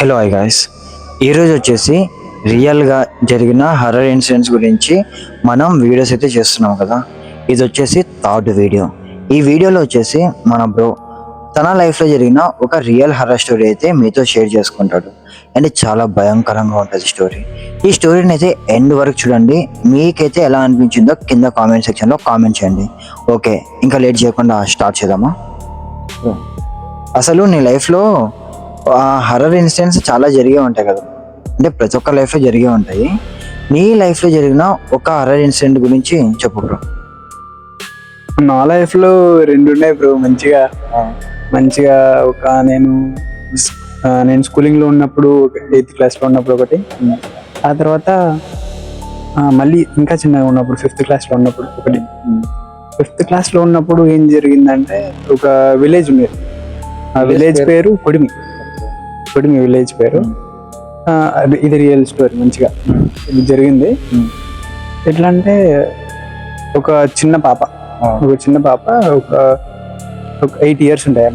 Hello hi guys, ఈరోజు వచ్చేసి రియల్గా జరిగిన హర్రర్ ఇన్సిడెంట్స్ గురించి మనం వీడియోస్ అయితే చేస్తున్నాం కదా. ఇది వచ్చేసి థర్డ్ వీడియో. ఈ వీడియోలో వచ్చేసి మన బ్రో తన లైఫ్లో జరిగిన ఒక రియల్ హర్రర్ స్టోరీ అయితే మీతో షేర్ చేసుకుంటాడు. అండ్ చాలా భయంకరంగా ఉంటుంది స్టోరీ. ఈ స్టోరీని అయితే ఎండ్ వరకు చూడండి. మీకైతే ఎలా అనిపించిందో కింద కామెంట్ సెక్షన్లో కామెంట్ చేయండి. ఓకే, ఇంకా లేట్ చేయకుండా స్టార్ట్ చేద్దామా. అసలు నీ లైఫ్లో హర్రర్ ఇన్సిడెంట్స్ చాలా జరిగే ఉంటాయి కదా, అంటే ప్రతి ఒక్క లైఫ్లో జరిగే ఉంటాయి. నీ లైఫ్లో జరిగిన ఒక హర్రర్ ఇన్సిడెంట్ గురించి చెప్పు బ్రో. నా లైఫ్ లో రెండు ఉన్నాయి బ్రో. మంచిగా ఒక నేను స్కూలింగ్ లో ఉన్నప్పుడు 8th క్లాస్ లో ఉన్నప్పుడు ఒకటి, ఆ తర్వాత మళ్ళీ ఇంకా చిన్నగా ఉన్నప్పుడు 5th క్లాస్ లో ఉన్నప్పుడు ఒకటి. 5th క్లాస్ లో ఉన్నప్పుడు ఏం జరిగిందంటే, ఒక విలేజ్ ఉండేది. ఆ విలేజ్ పేరు కొడిమి విలేజ్ పేరు. ఇది రియల్ స్టోరీ. మంచిగా ఇది జరిగింది. ఎట్లా అంటే, ఒక చిన్న పాప ఒక 8 years ఉంటాయి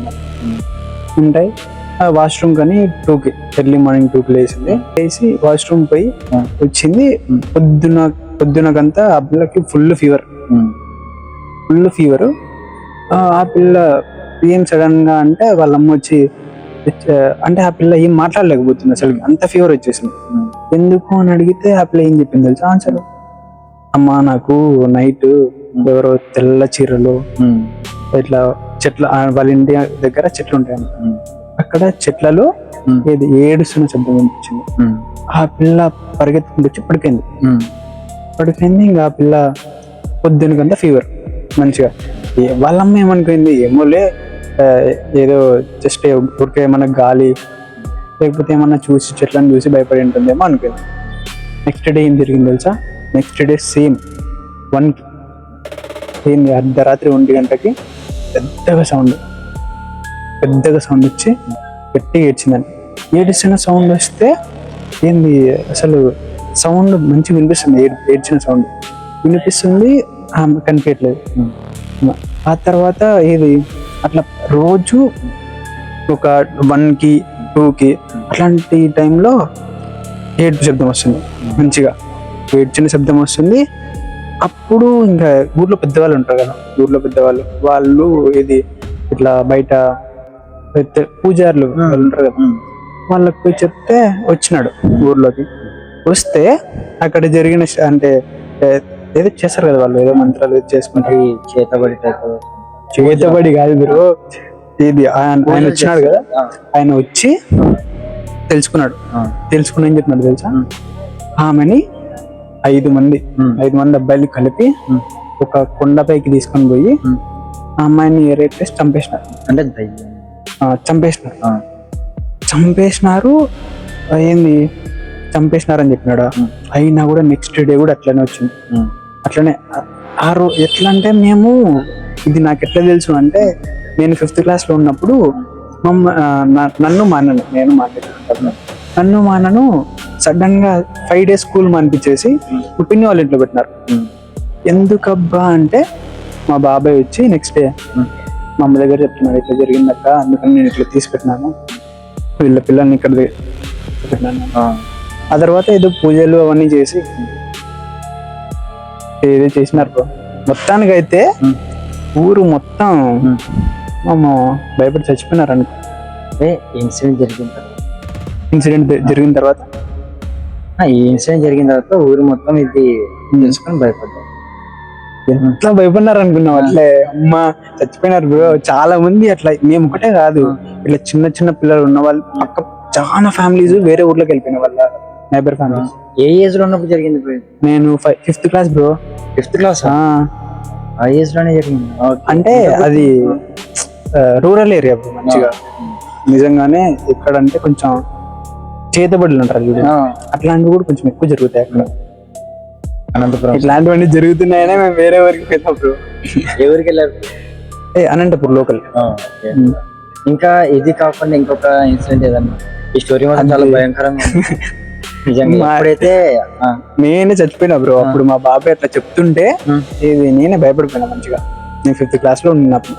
ఉంటాయి. వాష్రూమ్ కానీ 2కి ఎర్లీ మార్నింగ్ 2కి లేచి వాష్రూమ్ పోయి వచ్చింది. పొద్దునకంతా ఆ పిల్లకి ఫుల్ ఫీవర్. ఆ పిల్ల ఏం సడన్ గా అంటే వాళ్ళ అమ్మ వచ్చి, అంటే ఆ పిల్ల ఏం మాట్లాడలేకపోతుంది, అసలు అంత ఫీవర్ వచ్చేసింది. ఎందుకు అని అడిగితే ఆ పిల్ల ఏం చెప్పింది తెలుసా ఆన్సర్? అమ్మ, నాకు నైట్ ఎవరో తెల్ల చీరలు ఇట్లా వాళ్ళ ఇంటి దగ్గర చెట్లు ఉంటాయి, అక్కడ చెట్లలో ఏది ఏడుస్తున్న శబ్దం వినిపించింది. ఆ పిల్ల పరిగెత్తుకుంటూ వచ్చి పడిపోయింది. ఇంకా ఆ పిల్ల పొద్దునకంతా ఫీవర్ మంచిగా. వాళ్ళమ్మ ఏమనుకుంది, ఏమోలే ఏదో జస్ట్ ఊరికే ఏమన్నా గాలి లేకపోతే ఏమన్నా చెట్లను చూసి భయపడి ఉంటుందేమో అనుకుంది. నెక్స్ట్ డే ఏం జరిగింది తెలుసా? నెక్స్ట్ డే సేమ్ 1కి ఏంది, అర్ధరాత్రి 1 గంటకి పెద్దగా సౌండ్ వచ్చి గట్టిగా ఏడ్చిందండి. ఏడ్చిన సౌండ్ వస్తే ఏంది అసలు సౌండ్ మంచిగా వినిపిస్తుంది. ఏడ్చిన సౌండ్ వినిపిస్తుంది, కనిపించట్లేదు. ఆ తర్వాత ఏది అట్లా రోజు ఒక 1కి 2కి అట్లాంటి టైంలో ఏడ్పు శబ్దం వస్తుంది. మంచిగా ఏడ్చిన శబ్దం వస్తుంది. అప్పుడు ఇంకా ఊర్లో పెద్దవాళ్ళు ఉంటారు కదా, వాళ్ళు ఇది ఇట్లా బయట పూజారులు ఉంటారు కదా, వాళ్ళకి పోయి చెప్తే వచ్చినాడు ఊర్లోకి. వస్తే అక్కడ జరిగిన అంటే ఏదో చేస్తారు కదా వాళ్ళు, ఏదో మంత్రాలు చేసుకుంటారు. చేతబడి కాదు బ్రో, ఇది ఆయన వచ్చినాడు కదా, ఆయన వచ్చి తెలుసుకుని ఏం చెప్పినాడు తెలుసా? ఆమెని 5 మంది అబ్బాయిలు కలిపి ఒక కొండపైకి తీసుకొని పోయి ఆ అమ్మాయిని ఏరేసి చంపేసినారు. ఏంది చంపేసినారు అని చెప్పినాడు. అయినా కూడా నెక్స్ట్ డే కూడా అట్లనే వచ్చింది. అట్లనే ఆ రోజు ఎట్లా అంటే, ఇది నాకు ఎట్లా తెలుసు అంటే, నేను 5th క్లాస్ లో ఉన్నప్పుడు నన్ను మా అన్నను సడన్ గా 5 days స్కూల్ మానిపించేసి పిన్ని వాళ్ళ ఇంట్లో పెట్టినారు. ఎందుకబ్బా అంటే, మా బాబాయ్ వచ్చి నెక్స్ట్ డే మా అమ్మ దగ్గర చెప్తున్నాడు, ఇట్లా జరిగిందక్క, అందుకని నేను ఇట్లా తీసి పెట్టినాను, వీళ్ళ పిల్లల్ని ఇక్కడ పెట్టినాను. ఆ తర్వాత ఏదో పూజలు అవన్నీ చేసి ఏదో చేసినారు బ్రో. మొత్తానికి అయితే ఊరు మొత్తం భయపడి చచ్చిపోయినారు అనుకో. ఇన్సిడెంట్ జరిగిన తర్వాత ఊరు మొత్తం ఇది తెలుసుకొని భయపడ్డారు. ఎంత భయపడినారు అనుకున్నాం. అట్లే అమ్మ చచ్చిపోయినారు బ్రో. చాలా మంది అట్లా, మేము ఒకటే కాదు, ఇట్లా చిన్న పిల్లలు ఉన్న వాళ్ళు పక్క చాలా ఫ్యామిలీస్ వేరే ఊర్లోకి వెళ్ళిపోయిన వాళ్ళ నైబర్ ఫ్యామిలీస్. ఏ ఏజ్ లో ఉన్నప్పుడు జరిగింది? నేను 5th class bro. 5th class? ఆ ఏజ్ లోనే జరిగింది. అంటే అది రూరల్ ఏరియా బ్రో. మంచిగా నిజంగానే ఎక్కడంటే కొంచెం చేతబడులు అంటారు చూడు, అట్లాంటివి కూడా కొంచెం ఎక్కువ జరుగుతాయి అక్కడ. ఇట్లాంటివన్నీ జరుగుతున్నాయనే మేము వేరే ఊరికి వెళ్ళాం బ్రో. ఎవరికి వెళ్ళారు? అనంతపూర్ లోకల్. ఇంకా ఇది కాకుండా ఇంకొక ఇన్సిడెంట్ ఏదన్నా? ఈ స్టోరీ మాత్రం చాలా భయంకరంగా నిజంగా. నేనే చచ్చిపోయినా బ్రో. అప్పుడు మా బాబాయ్ అట్లా చెప్తుంటే నేనే భయపడిపోయినా మంచిగా. నేను 5th క్లాస్ లో ఉన్నప్పుడు.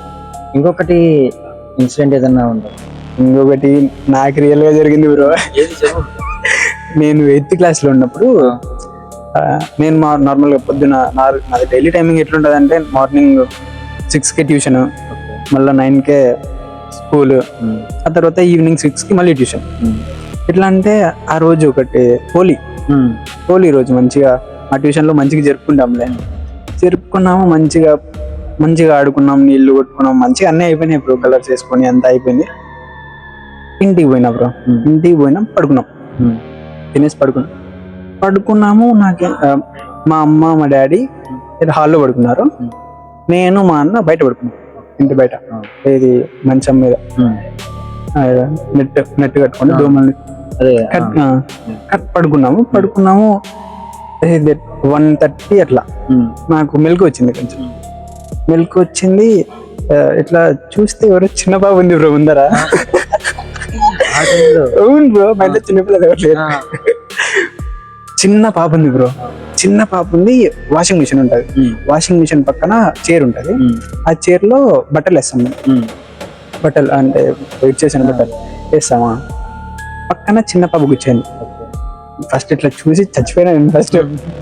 ఇంకొకటి ఇన్సిడెంట్ ఏదన్నా ఉండదు? ఇంకొకటి నాకు రియల్ గా జరిగింది బ్రో. నేను 8th క్లాస్ లో ఉన్నప్పుడు నేను నార్మల్ గా పొద్దున నాది డైలీ టైమింగ్ ఎట్లుంటది అంటే మార్నింగ్ 6కి ట్యూషన్, మళ్ళీ 9కే స్కూల్, ఆ తర్వాత ఈవినింగ్ 6కి మళ్ళీ ట్యూషన్. ఎట్లా అంటే ఆ రోజు ఒకటి హోలీ రోజు మంచిగా మా ట్యూషన్ లో మంచిగా జరుపుకున్నాము, మంచిగా ఆడుకున్నాం, నీళ్లు కొట్టుకున్నాం, మంచిగా అన్నీ అయిపోయినాయి బ్రో. కలర్స్ వేసుకొని అంతా అయిపోయింది. ఇంటికి పోయినా బ్రో, పడుకున్నాం, తినేసి పడుకున్నాము. నాకే మా అమ్మ మా డాడీ హాల్లో పడుకున్నారు, నేను మా అన్న బయట పడుకున్నాం, ఇంటి బయట. ఇది మంచం మీద నెట్ కట్టుకొని దోమల్ని పడుకున్నాము. 1:30 అట్లా నాకు మెలకు వచ్చింది. కొంచెం మెలకు వచ్చింది. ఇట్లా చూస్తే ఎవరో చిన్న బాబు ఉంది బ్రో ముందర. అవును బ్రో, మా ఇంట్లో చిన్నపిల్లలు ఎవరు లేరు. చిన్న పాప ఉంది బ్రో, చిన్న పాప ఉంది. వాషింగ్ మిషన్ ఉంటది, వాషింగ్ మిషన్ పక్కన చైర్ ఉంటది. ఆ చైర్ లో బట్టలు వేస్తాం, బట్టలు అంటే వెయిట్ చేసిన బట్టలు వేస్తామా. పక్కన చిన్న పాప కూర్చోండి. ఫస్ట్ ఇట్లా చూసి చచ్చిపోయినా, నేను ఫస్ట్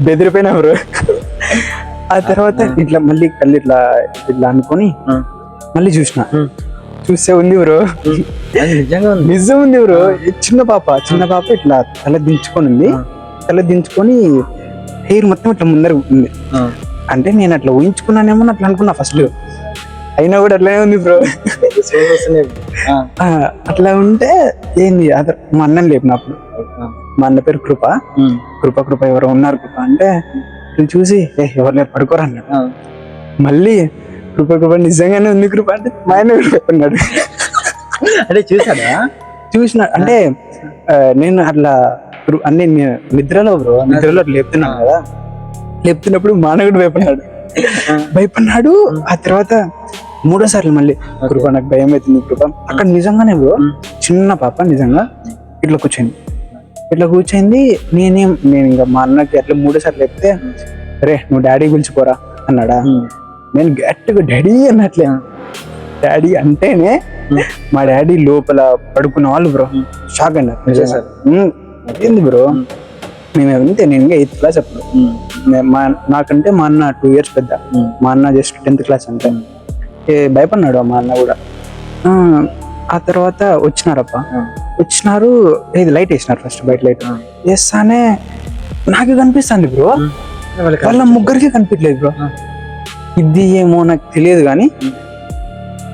బెదిరిపోయినా బ్రో. ఆ తర్వాత ఇట్లా మళ్ళీ కళ్ళు ఇట్లా అనుకొని మళ్ళీ చూస్తే ఉంది బ్రో, నిజం ఉంది బ్రో. చిన్న పాప ఇట్లా తల దించుకొని హెయిర్ మొత్తం ఇట్లా ముందర ఉంది. అంటే నేను అట్లా ఊహించుకున్నానేమో అట్లా అనుకున్నా ఫస్ట్, అయినా కూడా అట్లానే ఉంది బ్రో. అట్లా ఉంటే ఏంది మా అన్నని లేపినప్పుడు, మా అన్న పేరు కృప ఎవరో ఉన్నారు కృప అంటే చూసి ఎవరు లేరు పడుకోరా అన్నాడు. మళ్ళీ కృప నిజంగానే ఉంది కృప అంటే మా ఆయన చెప్పన్నాడు. అంటే చూసినా అంటే నేను అట్లా అన్ని నిద్రలో లేపుతున్నాను కదా, లేపుతున్నప్పుడు మా అన్న కూడా భయపడినాడు. ఆ తర్వాత 3వ సార్లు మళ్ళీ కృప నాకు భయం అవుతుంది కృప. అక్కడ నిజంగానే బ్రో చిన్న పాప నిజంగా ఇట్లా కూర్చోయింది. నేను ఇంకా మా అన్నకి అట్లా 3వ సార్లు లేపితే, రే నువ్వు డాడీ పిలిచిపోరా అన్నాడా. నేను గట్టిగా డాడీ అన్నట్లే, డాడీ అంటేనే మా డాడీ లోపల పడుకున్న వాళ్ళు బ్రో షాక్ అన్నారు. ఏంది బ్రో, నేను 8th క్లాస్ అప్పుడు. నాకంటే మా అన్న 2 years పెద్ద, మా అన్న జస్ట్ 10th క్లాస్ అంటే. భయపడినాడు మా అన్న కూడా. ఆ తర్వాత వచ్చినారు, ఇది లైట్ వేసినారు ఫస్ట్, బయట లైట్ వేస్తానే నాకు కనిపిస్తుంది బ్రో, వాళ్ళ ముగ్గురికి కనిపించలేదు బ్రో. ఇది ఏమో నాకు తెలియదు కానీ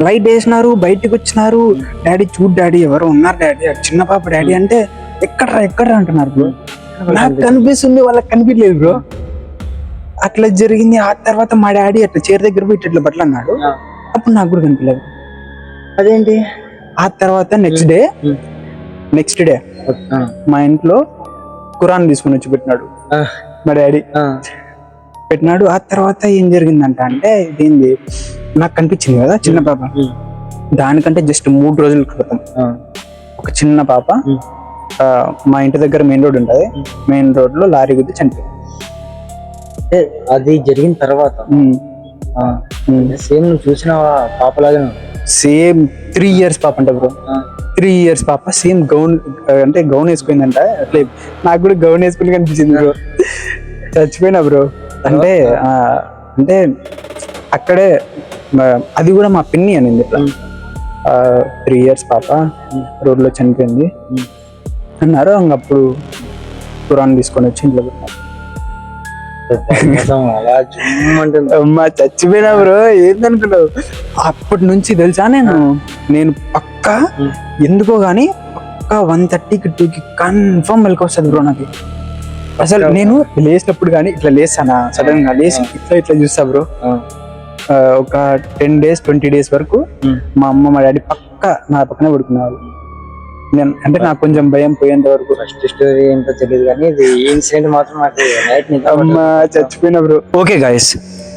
లైట్ వేసినారు, బయటకు వచ్చినారు. డాడీ చూడు డాడీ ఎవరో ఉన్నారు డాడీ, చిన్న పాప డాడీ అంటే ఎక్కడ్రా అంటున్నారు బ్రో. నాకు కనిపిస్తుంది, వాళ్ళకి కనిపించలేదు బ్రో. అట్లా జరిగింది. ఆ తర్వాత మా డాడీ అట్లా చైర్ దగ్గర పోయి ఇట్లా బట్టలు అన్నాడు, అప్పుడు నాకు కూడా కనిపించలేదు. అదేంటి? ఆ తర్వాత నెక్స్ట్ డే మా ఇంట్లో ఖురాన్ తీసుకుని వచ్చి పెట్టినాడు మా డాడీ, పెట్టినాడు. ఆ తర్వాత ఏం జరిగిందంట అంటే, ఇదేంది నాకు కనిపించింది కదా చిన్న పాప, దానికంటే జస్ట్ 3 రోజుల క్రితం ఒక చిన్న పాప మా ఇంటి దగ్గర మెయిన్ రోడ్ ఉంటది, మెయిన్ రోడ్ లో లారీ గుద్ది చనిపోయింది. అది జరిగిన తర్వాత సేమ్ నువ్వు చూసిన పాపలాగా, సేమ్ 3 years పాప అంట బ్రో. 3 years పాప సేమ్ గౌన్ వేసుకుందంట. అట్లా నాకు కూడా గౌన్ వేసుకుని కనిపించింది బ్రో. చచ్చిపోయినా బ్రో. అంటే అక్కడే అది కూడా మా పిన్ని అనింది ఇట్లా 3 years పాప రోడ్ లో చనిపోయింది అన్నారు. అప్పుడు ఖురాన్ తీసుకొని వచ్చి ఇంట్లో పెట్టారు. అమ్మా చచ్చిపోయినా బ్రో. ఏందనుకున్నావు? అప్పటి నుంచి తెలుసా నేను పక్కా ఎందుకో గానీ పక్కా 1:30కి 2కి కన్ఫర్మ్ మెలకు వస్తుంది బ్రో నాకు. అసలు నేను లేచినప్పుడు కానీ ఇట్లా లేస్తానా, సడన్ గా లేచి ఇట్లా చూస్తా బ్రో. ఒక 10 days 20 days వరకు మా అమ్మ మా డాడీ పక్కా నా పక్కనే పడుకునేవాళ్ళు. అంటే నాకు కొంచెం భయం పోయేంత వరకు. ఫస్ట్ స్టోరీ ఏంటో తెలియదు కానీ ఇది ఇన్సిడెంట్ మాత్రం నాకు అమ్మా చచ్చిపోయినా బ్రో. ఓకే గైస్,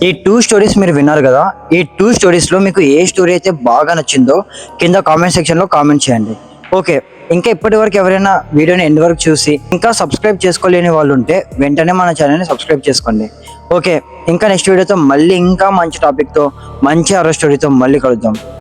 ఈ 2 stories మీరు విన్నారు కదా. ఈ 2 stories లో మీకు ఏ స్టోరీ అయితే బాగా నచ్చిందో కింద కామెంట్ సెక్షన్ లో కామెంట్ చేయండి. ఓకే, ఇంకా ఇప్పటి వరకు ఎవరైనా వీడియోని ఎండ్ వరకు చూసి ఇంకా సబ్స్క్రైబ్ చేసుకోలేని వాళ్ళు ఉంటే వెంటనే మన ఛానల్ని సబ్స్క్రైబ్ చేసుకోండి. ఓకే, ఇంకా నెక్స్ట్ వీడియోతో మళ్ళీ ఇంకా మంచి టాపిక్తో మంచి హారర్ స్టోరీతో మళ్ళీ కలుద్దాం.